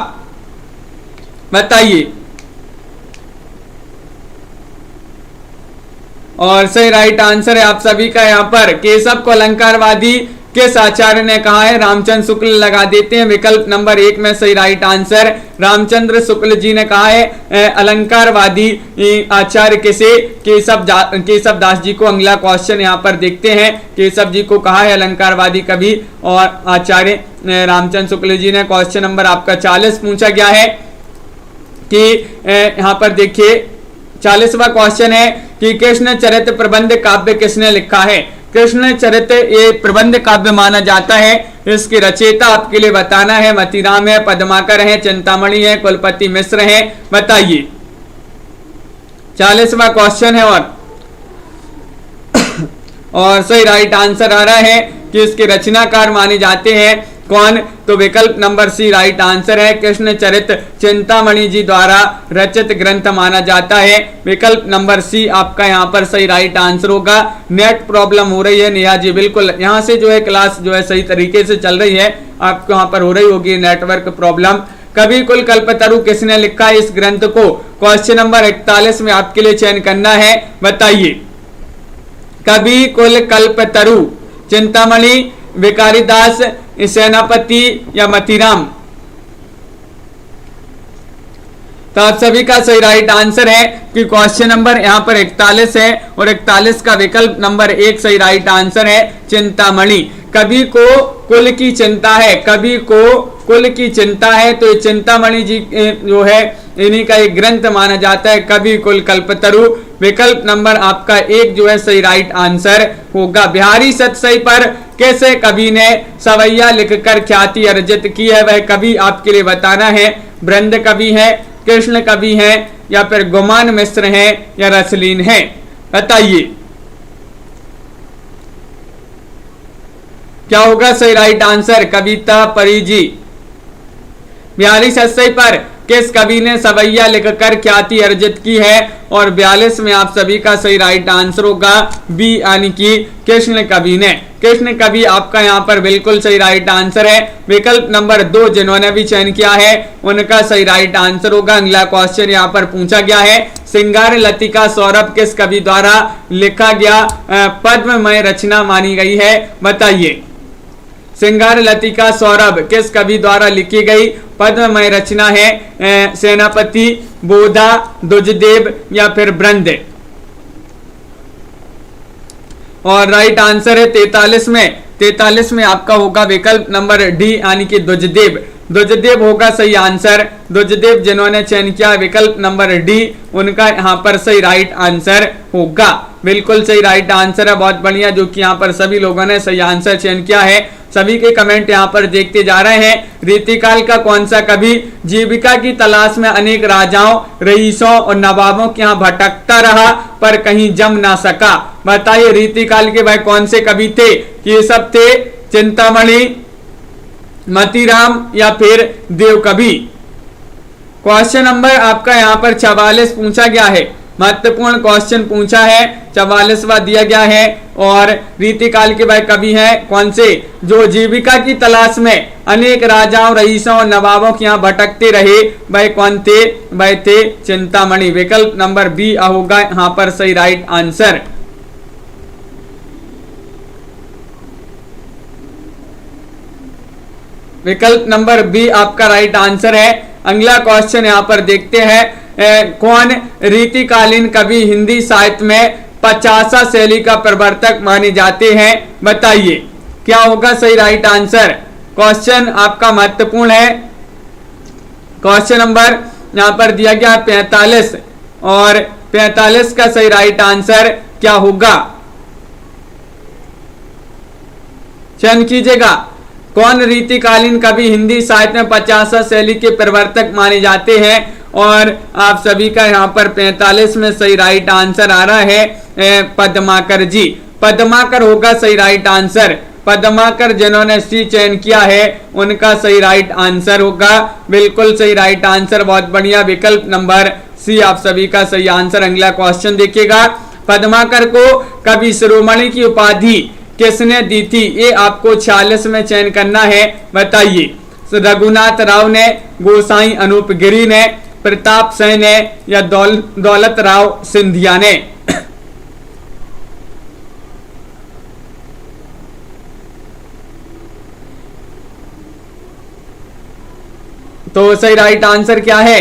बताइए। और सही राइट आंसर है आप सभी का यहाँ पर केशव को अलंकारवादी किस आचार्य ने कहा है? रामचंद्र शुक्ल लगा देते हैं। विकल्प नंबर 1 में सही राइट आंसर रामचंद्र शुक्ल जी ने कहा है। अलंकारवादी आचार्य किसे? केशव दास जी को। अगला क्वेश्चन यहाँ पर देखते हैं। केशव जी को कहा है अलंकारवादी कवि और आचार्य रामचंद्र शुक्ल जी ने। क्वेश्चन नंबर आपका 40 पूछा गया है कि यहाँ पर देखिए 40वां क्वेश्चन है कि कृष्ण चरित्र प्रबंध काव्य किसने लिखा है? कृष्ण चरित्र ये प्रबंध काव्य माना जाता है। इसके रचयिता आपके लिए बताना है। मतीराम है, पद्माकर है, चिंतामणि है, कुलपति मिश्र है, बताइए। 40वां क्वेश्चन है और सही राइट आंसर आ रहा है कि इसके रचनाकार माने जाते हैं कौन, तो विकल्प नंबर सी राइट आंसर है। कृष्ण चरित्र चिंतामणि जी द्वारा रचित ग्रंथ माना जाता है। विकल्प नंबर सी आपका यहाँ पर सही राइट आंसर होगा। नेट प्रॉब्लम हो रही है नेहा जी, बिल्कुल यहाँ से जो है क्लास जो है सही तरीके से चल रही है, आपको यहाँ पर हो रही होगी नेटवर्क प्रॉब्लम। कवि कुल कल्पतरु किसने लिखा है इस ग्रंथ को, क्वेश्चन नंबर 41 में आपके लिए चयन करना है, बताइए। कवि कुल कल्पतरु चिंतामणि, विकारीदास, सेनापति या मतीराम। तो आप सभी का सही राइट आंसर है कि क्वेश्चन नंबर यहाँ पर 41 है और 41 का विकल्प नंबर 1 सही राइट आंसर है, चिंतामणि। कवि को कुल की चिंता है, कवि को कुल की चिंता है, तो चिंतामणि जी जो है इन्हीं का एक ग्रंथ माना जाता है, कवि कुल कल्पतरु। विकल्प नंबर आपका 1 जो है सही राइट आंसर होगा। बिहारी सतसई पर कैसे कवि ने सवैया लिखकर ख्याति अर्जित की है, वह कवि आपके लिए बताना है। बृंद कवि है, कृष्ण कवि है, या फिर गुमान मिश्र है, या रसलीन है, बताइए क्या होगा सही राइट आंसर। कविता परिजी। बिहारी सतसई पर किस कवि ने सवैया लिखकर ख्याति अर्जित की है, और 42 में आप सभी का सही राइट आंसर होगा बी, यानी कि कृष्ण कवि ने। कृष्ण कवि आपका यहाँ पर बिल्कुल सही राइट आंसर है। विकल्प नंबर 2 जिन्होंने भी चयन किया है उनका सही राइट आंसर होगा। अगला क्वेश्चन यहाँ पर पूछा गया है, सिंगार लतिका सौरभ किस कवि द्वारा लिखा गया पद्ममय रचना मानी गई है, बताइए। सिंगार लतिका सौरभ किस कवि द्वारा लिखी गई पद्ममय रचना है, सेनापति, बोधा, दुजदेव या फिर बृंद। और राइट आंसर है 43 में आपका होगा विकल्प नंबर डी, यानी कि दुजदेव। दुजदेव होगा सही आंसर। दुजदेव जिन्होंने चयन किया विकल्प नंबर डी, उनका यहाँ पर सही राइट आंसर होगा। बिल्कुल सही राइट आंसर है, बहुत बढ़िया, जो कि यहाँ पर सभी लोगों ने सही आंसर चयन किया है। सभी के कमेंट यहाँ पर देखते जा रहे हैं। रीतिकाल का कौन सा कवि जीविका की तलाश में अनेक राजाओं, रईसों और नवाबों के यहाँ भटकता रहा पर कहीं जम ना सका, बताइए रीतिकाल के भाई कौन से कवि थे। ये सब थे चिंतामणि, मतीराम या फिर देव कवि। क्वेश्चन नंबर आपका यहाँ पर 44 पूछा गया है, महत्वपूर्ण क्वेश्चन पूछा है, 44वां दिया गया है। और रीतिकाल के भाई कवि हैं कौन से, जो जीविका की तलाश में अनेक राजाओं, रईसों और नवाबों के यहाँ भटकते रहे, भाई कौन थे, भाई थे चिंतामणि। विकल्प नंबर बी होगा यहाँ पर सही राइट आंसर। विकल्प नंबर बी आपका राइट आंसर है। अगला क्वेश्चन यहाँ पर देखते हैं, कौन रीतिकालीन कवि हिंदी साहित्य में 50 शैली का प्रवर्तक माने जाते हैं, बताइए क्या होगा सही राइट आंसर। क्वेश्चन आपका महत्वपूर्ण है। क्वेश्चन नंबर यहाँ पर दिया गया 45 और 45 का सही राइट आंसर क्या होगा, चयन कीजिएगा। कौन रीतिकालीन कवि हिंदी साहित्य में 50 शैली के प्रवर्तक माने जाते हैं, और आप सभी का यहाँ पर 45 में सही राइट आंसर आ रहा है पद्माकर जी। पद्माकर होगा सही राइट आंसर। पद्माकर जिन्होंने सी चयन किया है उनका सही राइट आंसर होगा, बिल्कुल सही राइट आंसर, बहुत बढ़िया। विकल्प नंबर सी आप सभी का सही आंसर। अगला क्वेश्चन देखिएगा, पद्माकर को कवि शिरोमणि की उपाधि किसने दी थी, ये आपको 46 में चयन करना है, बताइए। रघुनाथ राव ने, गोसाई अनूप गिरी ने, प्रताप सिंह ने या दौलत राव सिंधिया ने। तो सही राइट आंसर क्या है,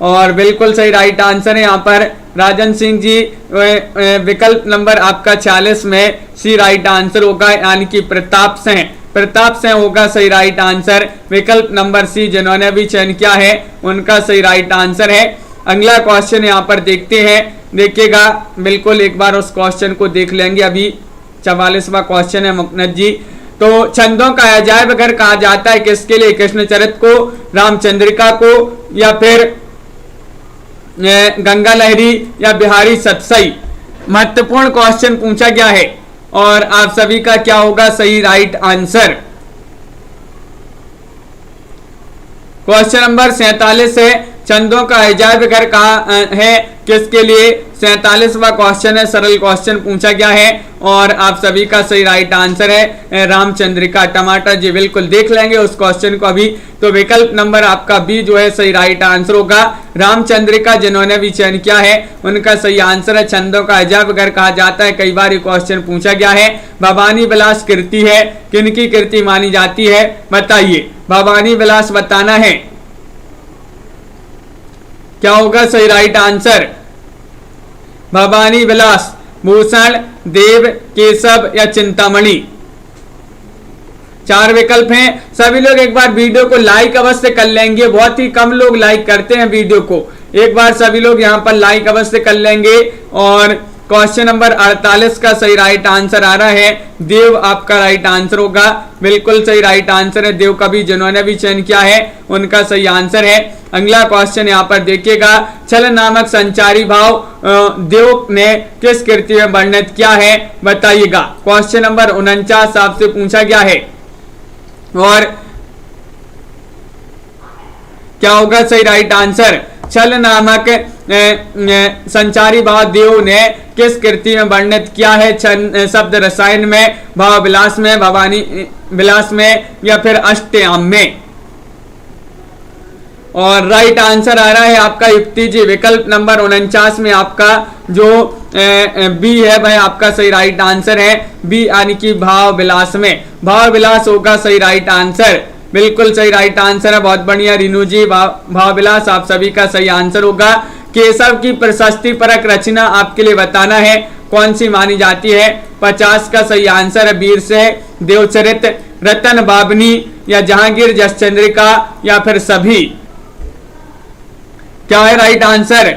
और बिल्कुल सही राइट आंसर है यहाँ पर राजन सिंह जी। विकल्प नंबर आपका 46 में सी राइट आंसर होगा, यानी कि प्रताप सिंह। प्रताप सिंह होगा सही राइट आंसर। विकल्प नंबर सी जिन्होंने भी चयन किया है उनका सही राइट आंसर है। अगला क्वेश्चन यहाँ पर देखते हैं, देखिएगा बिल्कुल एक बार उस क्वेश्चन को देख लेंगे। अभी 44वां क्वेश्चन है मुकनद जी। तो छंदों का अजायब घर कहा जाता है किसके लिए? कृष्णचरित को, रामचंद्रिका को, या फिर गंगा लहरी या बिहारी सतसई? महत्वपूर्ण क्वेश्चन पूछा गया है और आप सभी का क्या होगा सही राइट आंसर? क्वेश्चन नंबर 47 है, छंदों का अजायब घर कहा है किसके लिए? 47वां क्वेश्चन है, सरल क्वेश्चन पूछा गया है और आप सभी का सही राइट आंसर है रामचंद्रिका। टमाटर जी बिल्कुल देख लेंगे उस क्वेश्चन को अभी। तो विकल्प नंबर आपका बी जो है सही राइट आंसर होगा। रामचंद्रिका जिन्होंने भी चयन किया है उनका सही आंसर है। छंदों का अजायब घर कहा जाता है, कई बार ये क्वेश्चन पूछा गया है। भवानी विलास कृति है, किनकी कृति मानी जाती है बताइए? भवानी विलास बताना है, क्या होगा सही राइट आंसर? भवानी विलास, भूषण, देव, केशव या चिंतामणि? 4 विकल्प हैं। सभी लोग एक बार वीडियो को लाइक अवश्य कर लेंगे, बहुत ही कम लोग लाइक करते हैं वीडियो को। एक बार सभी लोग यहां पर लाइक अवश्य कर लेंगे। और क्वेश्चन नंबर 48 का सही राइट आंसर आ रहा है देव, आपका राइट आंसर होगा। बिल्कुल सही राइट आंसर है देव कवि जिन्होंने भी चयन किया है उनका सही आंसर है। अगला क्वेश्चन यहाँ पर देखिएगा, छल नामक संचारी भाव देव ने किस कृति में वर्णित किया है बताइएगा? क्वेश्चन नंबर 49 आपसे पूछा गया है और क्या होगा सही राइट आंसर? छल नामक संचारी भाव देव ने किस कृति में वर्णित किया है? शब्द रसायन में, भाव विलास में, भवानी विलास में या फिर अष्टयाम में? और राइट आंसर आ रहा है आपका युक्ति जी, विकल्प नंबर 49 में आपका जो बी है वह आपका सही राइट आंसर है। बी यानी कि भाव विलास में, भाव विलास होगा सही राइट आंसर। बिल्कुल सही राइट आंसर है, बहुत बढ़िया रीनू जी, भाव विलास आप सभी का सही आंसर होगा। केशव की प्रशस्ति परक रचना आपके लिए बताना है कौन सी मानी जाती है? 50 का सही आंसर है वीर से, देवचरित, रतन बाबनी या जहांगीर जसचंद्रिका या फिर सभी? क्या है राइट आंसर?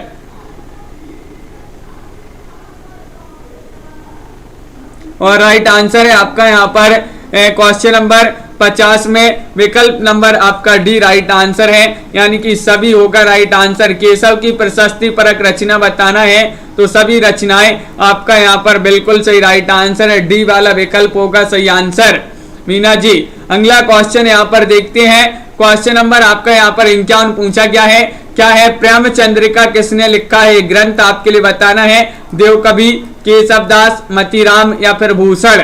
और राइट आंसर है आपका यहाँ पर क्वेश्चन नंबर 50 में विकल्प नंबर आपका डी राइट आंसर है, यानी कि सभी होगा राइट आंसर। केशव की प्रशस्ति परक रचना बताना है तो सभी रचनाएं आपका यहाँ पर बिल्कुल सही राइट आंसर है, डी वाला विकल्प होगा सही आंसर। मीना जी अगला क्वेश्चन यहाँ पर देखते हैं, क्वेश्चन नंबर आपका यहाँ पर 51 पूछा गया है, क्या है? प्रेम चंद्रिका किसने लिखा है? ग्रंथ आपके लिए बताना है, देव कवि, केशवदास, मतीराम या फिर भूषण?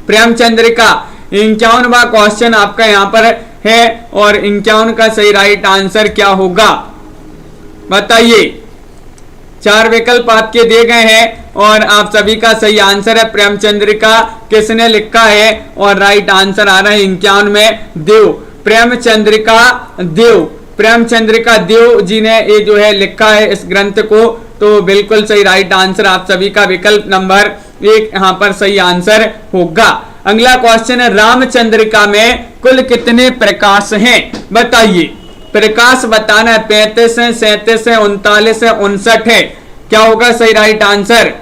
प्रेम चंद्रिका 51वां क्वेश्चन आपका यहाँ पर है और 51 का सही राइट आंसर क्या होगा बताइए? 4 विकल्प आपके दिए गए हैं और आप सभी का सही आंसर है प्रेमचंद्रिका किसने लिखा है और राइट आंसर आ रहा है 51 में देव, प्रेमचंद्रिका देव, प्रेमचंद्रिका देव जी ने ये जो है लिखा है इस ग्रंथ को। तो बिल्कुल सही राइट आंसर आप सभी का विकल्प नंबर 1 यहाँ पर सही आंसर होगा। अगला क्वेश्चन है, रामचंद्रिका में कुल कितने प्रकाश हैं बताइए? प्रकाश बताना है, 35 है, 37 है, 39 है, 59 है? क्या होगा सही राइट आंसर?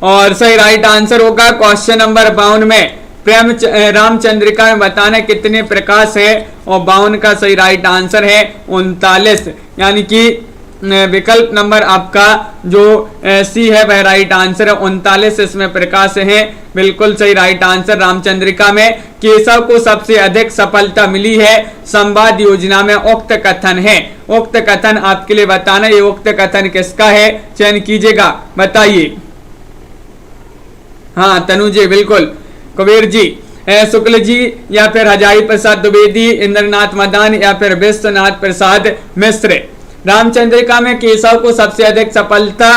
और सही राइट आंसर होगा क्वेश्चन नंबर 52 में रामचंद्रिका में बताना कितने प्रकाश है और 52 का सही राइट आंसर है 39, यानी कि विकल्प नंबर आपका जो सी है वह राइट आंसर है, 39 इसमें प्रकाश है। बिल्कुल सही राइट आंसर। रामचंद्रिका में केशव को सबसे अधिक सफलता मिली है संवाद योजना में उक्त कथन है। उक्त कथन आपके लिए बताना, ये उक्त कथन किसका है चयन कीजिएगा बताइए? हाँ तनु जी बिल्कुल, कुबेर जी, शुक्ल जी या फिर हजारी प्रसाद द्विवेदी, इंद्रनाथ मदान या फिर विश्वनाथ प्रसाद मिश्र? रामचंद्रिका में केशव को सबसे अधिक सफलता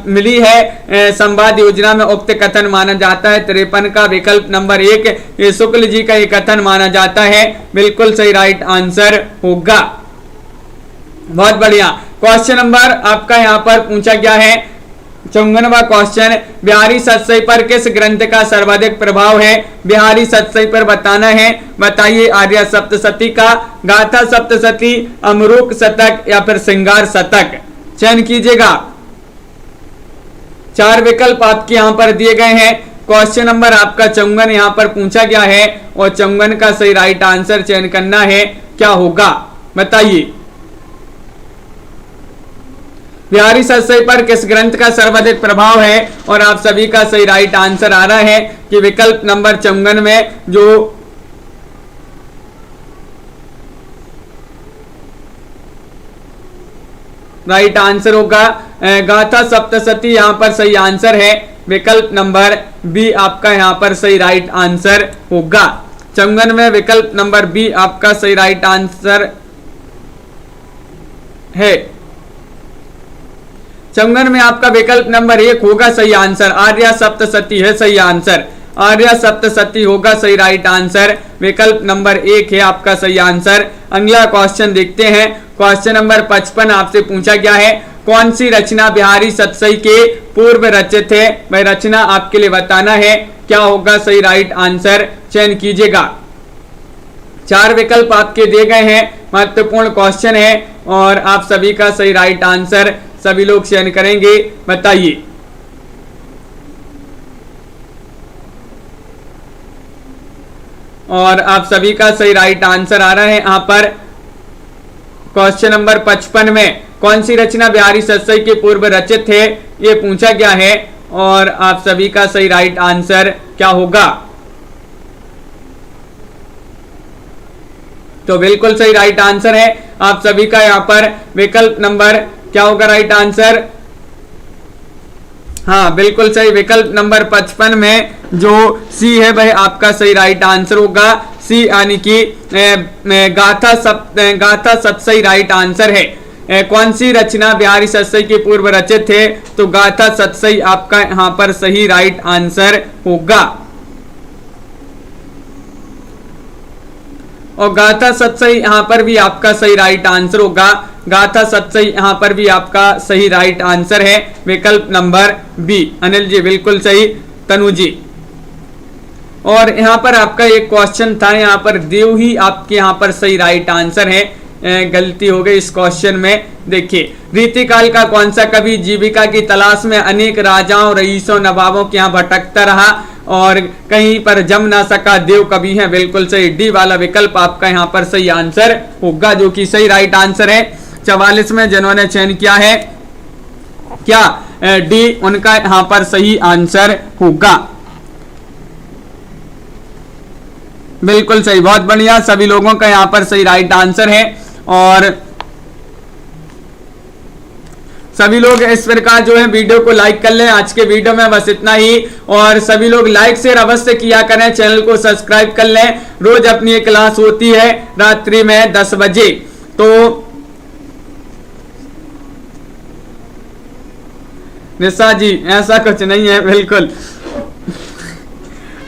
मिली है संवाद योजना में उक्त कथन माना जाता है 53 का विकल्प नंबर 1 ये शुक्ल जी का ये कथन माना जाता है। बिल्कुल सही राइट आंसर होगा। बहुत बढ़िया। क्वेश्चन नंबर आपका यहाँ पर पूछा गया है, 54वां क्वेश्चन, बिहारी सतसई पर किस ग्रंथ का सर्वाधिक प्रभाव है? बिहारी सतसई पर बताना है। बताइए, आर्या सप्तशती का, गाथा सप्तशती, अमरूक शतक या फिर श्रृंगार शतक? चयन कीजिएगा। 4 विकल्प आपके यहां पर दिए गए हैं। क्वेश्चन नंबर आपका 54 यहां पर पूछा गया है और 54 का सही राइट आंसर चयन करना है, क्या होगा बताइए। बिहारी सतसई पर किस ग्रंथ का सर्वाधिक प्रभाव है? और आप सभी का सही राइट आंसर आ रहा है कि विकल्प नंबर 54 में जो राइट आंसर होगा गाथा सप्तशती, यहां पर सही आंसर है। विकल्प नंबर बी आपका यहां पर सही राइट आंसर होगा। 54 में विकल्प नंबर बी आपका सही राइट आंसर है। 54 में आपका विकल्प नंबर 1 होगा सही आंसर। आर्या सप्तशती है सही आंसर। आर्या सप्तशती होगा सही राइट आंसर। विकल्प नंबर 1 है आपका सही आंसर। अगला क्वेश्चन देखते हैं। क्वेश्चन नंबर 55 आपसे पूछा गया है, कौन सी रचना बिहारी सतसई के पूर्व रचित है? वह रचना आपके लिए बताना है, क्या होगा सही राइट आंसर? चयन कीजिएगा। 4 विकल्प आपके दिए गए हैं। महत्वपूर्ण क्वेश्चन है और आप सभी का सही राइट आंसर सभी लोग चयन करेंगे, बताइए। और आप सभी का सही राइट आंसर आ रहा है यहां पर। क्वेश्चन नंबर 55 में कौन सी रचना बिहारी सतसई के पूर्व रचित है, ये पूछा गया है और आप सभी का सही राइट आंसर क्या होगा? तो बिल्कुल सही राइट आंसर है आप सभी का यहां पर। विकल्प नंबर क्या होगा राइट आंसर? हाँ बिल्कुल सही। विकल्प नंबर 55 में जो सी है वह आपका सही राइट आंसर होगा। सी यानी कि गाथा सतसई राइट आंसर है। कौन सी रचना बिहारी सतसई के पूर्व रचित है? तो गाथा सतसई आपका यहां पर सही राइट आंसर होगा। और गाथा सतसई यहां पर भी आपका सही राइट आंसर होगा। गाथा सतसई यहां पर भी आपका सही राइट आंसर है। विकल्प नंबर बी। अनिल जी बिल्कुल सही। तनु जी। और यहां पर आपका एक क्वेश्चन था, यहां पर देव ही आपके यहां पर सही राइट आंसर है। गलती हो गई इस क्वेश्चन में। देखिए, रीतिकाल का कौन सा कवि जीविका की तलाश में अनेक राजाओं, रईसों, नवाबों के यहाँ भटकता रहा और कहीं पर जम ना सका, देव कवि है? बिल्कुल सही। डी वाला विकल्प आपका यहाँ पर सही आंसर होगा, जो कि सही राइट आंसर है। 44 में जिन्होंने चयन किया है क्या? डी उनका यहाँ पर सही आंसर होगा। बिल्कुल सही, बहुत बढ़िया। सभी लोगों का यहाँ पर सही राइट आंसर है। और सभी लोग इस प्रकार जो है वीडियो को लाइक कर लें। आज के वीडियो में बस इतना ही। और सभी लोग लाइक शेयर अवश्य किया करें, चैनल को सब्सक्राइब कर लें। रोज अपनी एक क्लास होती है रात्रि में 10 बजे। तो निशा जी ऐसा कुछ नहीं है, बिल्कुल।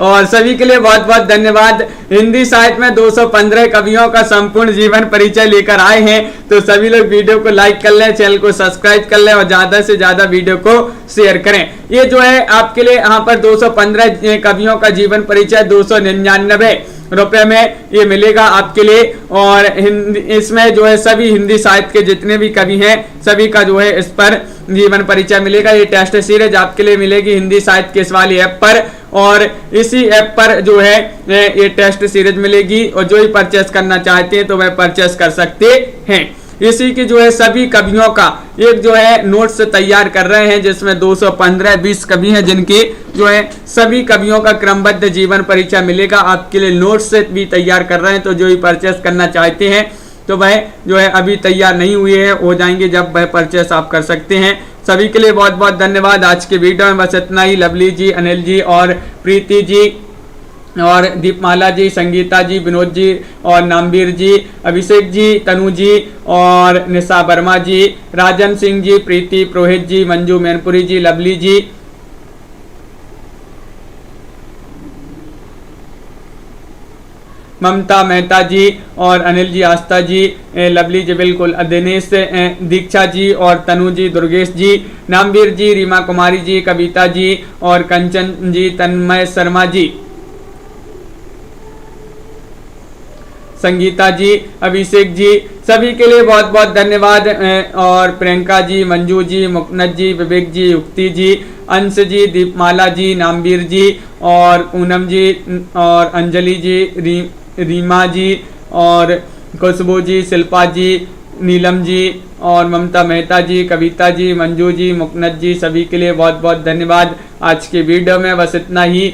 और सभी के लिए बहुत बहुत धन्यवाद। हिंदी साहित्य में 215 कवियों का संपूर्ण जीवन परिचय लेकर आए हैं। तो सभी लोग वीडियो को लाइक कर लें, चैनल को सब्सक्राइब कर लें और ज्यादा से ज्यादा वीडियो को शेयर करें। ये जो है आपके लिए यहाँ पर 215 कवियों का जीवन परिचय 299 रुपए में ये मिलेगा आपके लिए। और इसमें जो है सभी हिंदी साहित्य के जितने भी कवि हैं सभी का जो है इस पर जीवन परिचय मिलेगा। ये टेस्ट सीरीज आपके लिए मिलेगी हिंदी साहित्य के इस वाली ऐप पर। और इसी ऐप पर जो है ये टेस्ट सीरीज मिलेगी और जो ही परचेस करना चाहते हैं तो वह परचेस कर सकते हैं। इसी की जो है सभी कवियों का एक जो है नोट्स तैयार कर रहे हैं, जिसमें 215-20 कवि हैं जिनके जो है सभी कवियों का क्रमबद्ध जीवन परिचय मिलेगा। आपके लिए नोट्स भी तैयार कर रहे हैं, तो जो ही परचेस करना चाहते हैं तो वह जो है अभी तैयार नहीं हुए हैं, हो जाएंगे जब वह परचेस आप कर सकते हैं। सभी के लिए बहुत बहुत धन्यवाद। आज के वीडियो में बस इतना ही। लवली जी, अनिल जी और प्रीति जी और दीपमाला जी, संगीता जी, विनोद जी और नामवीर जी, अभिषेक जी, तनु जी और निशा वर्मा जी, राजन सिंह जी, प्रीति पुरोहित जी, मंजू मैनपुरी जी, लवली जी, ममता मेहता जी और अनिल जी आस्था जी, लवली जी बिल्कुल, दिनेश दीक्षा जी और तनु जी, दुर्गेश जी, नामवीर जी, रीमा कुमारी जी, कविता जी और कंचन जी, तन्मय शर्मा जी, संगीता जी, अभिषेक जी, सभी के लिए बहुत बहुत धन्यवाद। और प्रियंका जी, मंजू जी, मुकनद जी, विवेक जी, युक्ति जी, अंश जी, दीपमाला जी, नामवीर जी और पूनम जी और अंजलि जी, रीमा जी और खुशबू जी, शिल्पा जी, नीलम जी और ममता मेहता जी, कविता जी, मंजू जी, मुकनद जी, सभी के लिए बहुत बहुत धन्यवाद। आज की वीडियो में बस इतना ही।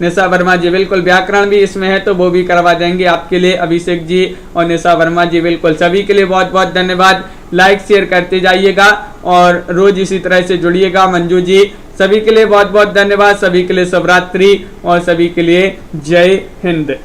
निशा वर्मा जी बिल्कुल, व्याकरण भी इसमें है तो वो भी करवा देंगे आपके लिए। अभिषेक जी और निशा वर्मा जी बिल्कुल, सभी के लिए बहुत बहुत धन्यवाद। लाइक शेयर करते जाइएगा और रोज इसी तरह से जुड़िएगा। मंजू जी, सभी के लिए बहुत बहुत धन्यवाद। सभी के लिए शुभ रात्रि और सभी के लिए जय हिंद।